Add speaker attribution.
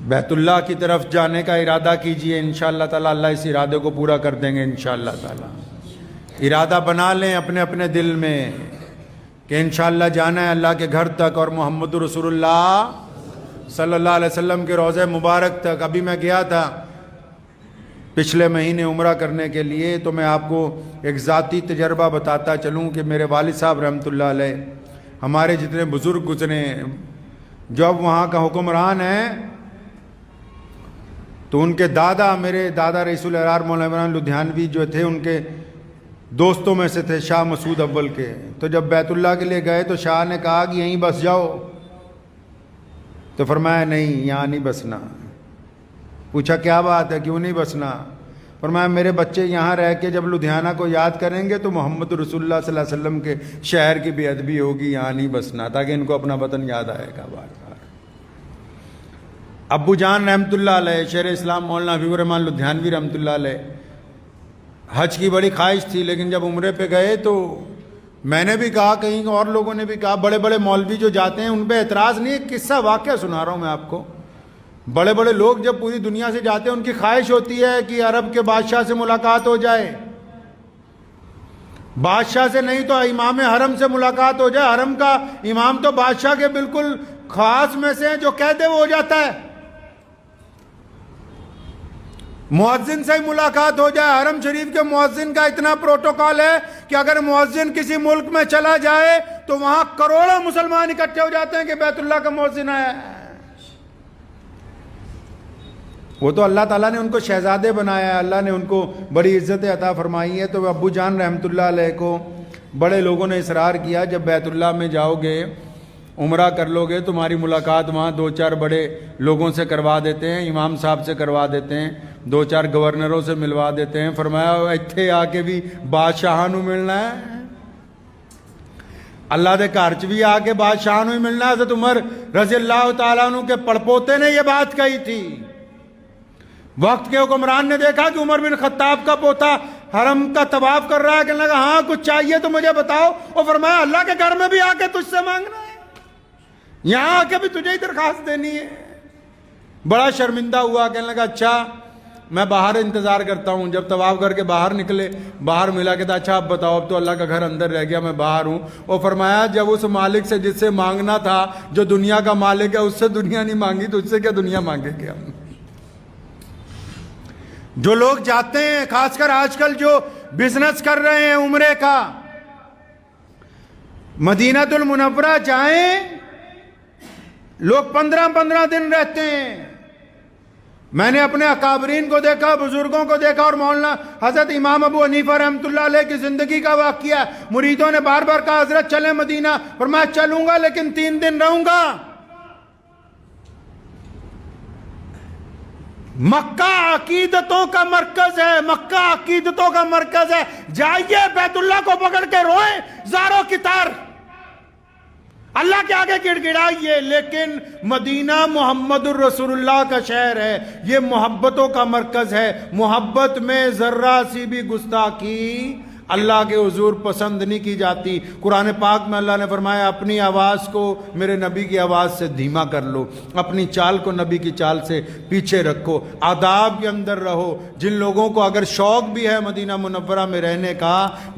Speaker 1: بیت اللہ کی طرف جانے کا ارادہ کیجئے، انشاءاللہ تعالی اللہ اس ارادے کو پورا کر دیں گے انشاءاللہ تعالی۔ ارادہ بنا لیں اپنے اپنے دل میں کہ انشاءاللہ جانا ہے اللہ کے گھر تک اور محمد رسول اللہ صلی اللہ علیہ وسلم کے روضہ مبارک تک۔ ابھی میں گیا تھا پچھلے مہینے عمرہ کرنے کے لیے، تو میں آپ کو ایک ذاتی تجربہ بتاتا چلوں کہ میرے والد صاحب رحمۃ اللہ علیہ، ہمارے جتنے بزرگ گزرے ہیں، جب وہاں کا حکمران ہے تو ان کے دادا، میرے دادا رئیس الارار مولانا عمران لدھیانوی جو تھے، ان کے دوستوں میں سے تھے شاہ مسعود اول کے۔ تو جب بیت اللہ کے لیے گئے تو شاہ نے کہا کہ یہیں بس جاؤ، تو فرمایا نہیں یہاں نہیں بسنا۔ پوچھا کیا بات ہے، کیوں نہیں بسنا؟ فرمایا میرے بچے یہاں رہ کے جب لدھیانہ کو یاد کریں گے تو محمد رسول اللہ صلی اللہ علیہ وسلم کے شہر کی بے ادبی ہوگی، یہاں نہیں بسنا، تاکہ ان کو اپنا وطن یاد آئے گا بار بار۔ ابو جان رحمۃ اللہ علیہ، شیخ اسلام مولانا حبیب الرحمن لدھیانوی رحمۃ اللہ علیہ، حج کی بڑی خواہش تھی، لیکن جب عمرے پہ گئے تو میں نے بھی کہا، کہیں اور لوگوں نے بھی کہا، بڑے بڑے مولوی جو جاتے ہیں ان پہ اعتراض نہیں، ایک قصہ واقعہ سنا رہا ہوں میں آپ کو۔ بڑے بڑے لوگ جب پوری دنیا سے جاتے ہیں ان کی خواہش ہوتی ہے کہ عرب کے بادشاہ سے ملاقات ہو جائے، بادشاہ سے نہیں تو امام حرم سے ملاقات ہو جائے۔ حرم کا امام تو بادشاہ کے بالکل خاص میں سے ہیں، جو کہہ دے وہ ہو جاتا ہے۔ مؤذن سے ہی ملاقات ہو جائے، حرم شریف کے مؤذن کا اتنا پروٹوکول ہے کہ اگر مؤذن کسی ملک میں چلا جائے تو وہاں کروڑوں مسلمان اکٹھے ہو جاتے ہیں کہ بیت اللہ کا مؤذن ہے۔ وہ تو اللہ تعالیٰ نے ان کو شہزادے بنایا ہے، اللہ نے ان کو بڑی عزت عطا فرمائی ہے۔ تو ابو جان رحمۃ اللہ علیہ کو بڑے لوگوں نے اصرار کیا، جب بیت اللہ میں جاؤ گے، عمرہ کر لو گے، تمہاری ملاقات وہاں دو چار بڑے لوگوں سے کروا دیتے ہیں، امام صاحب سے کروا دیتے ہیں، دو چار گورنروں سے ملوا دیتے ہیں۔ فرمایا اتھے آ کے بھی بادشاہ نو ملنا ہے، اللہ دے گھر چ بھی آ کے بادشاہ نو ہی ملنا ہے۔ حضرت عمر رضی اللہ تعالیٰ عنہ کے پڑپوتے نے یہ بات کہی تھی۔ وقت کے حکمران نے دیکھا کہ عمر بن خطاب کا پوتا حرم کا طواف کر رہا ہے، کہنے لگا ہاں کچھ چاہیے تو مجھے بتاؤ۔ اور فرمایا اللہ کے گھر میں بھی آ کے تجھ سے مانگنا ہے، یہاں آ کے بھی تجھے ہی درخواست دینی ہے۔ بڑا شرمندہ ہوا، کہنے لگا اچھا میں باہر انتظار کرتا ہوں۔ جب طواف کر کے باہر نکلے، باہر ملا، کہتا اچھا اب بتاؤ، اب تو اللہ کا گھر اندر رہ گیا، میں باہر ہوں۔ اور فرمایا جب اس مالک سے جس سے مانگنا تھا، جو دنیا کا مالک ہے، اس سے دنیا نہیں مانگی تو اس سے کیا دنیا مانگے گے ہم؟ جو لوگ جاتے ہیں، خاص کر آج کل جو بزنس کر رہے ہیں عمرے کا، مدینہ المنورہ جائیں، لوگ 15 دن رہتے ہیں۔ میں نے اپنے اکابرین کو دیکھا، بزرگوں کو دیکھا، اور مولانا حضرت امام ابو حنیفہ رحمۃ اللہ علیہ کی زندگی کا واقعہ ہے۔ مریدوں نے بار بار کہا حضرت چلیں مدینہ، فرمایا چلوں گا لیکن 3 دن رہوں گا۔ مکہ عقیدتوں کا مرکز ہے، مکہ عقیدتوں کا مرکز ہے۔ جائیے بیت اللہ کو پکڑ کے روئیں زاروں کی طرح، اللہ کے آگے گڑ گڑائیے، لیکن مدینہ محمد الرسول اللہ کا شہر ہے، یہ محبتوں کا مرکز ہے۔ محبت میں ذرہ سی بھی گستاخی اللہ کے حضور پسند نہیں کی جاتی۔ قرآن پاک میں اللہ نے فرمایا اپنی آواز کو میرے نبی کی آواز سے دھیما کر لو، اپنی چال کو نبی کی چال سے پیچھے رکھو، آداب کے اندر رہو۔ جن لوگوں کو اگر شوق بھی ہے مدینہ منورہ میں رہنے کا،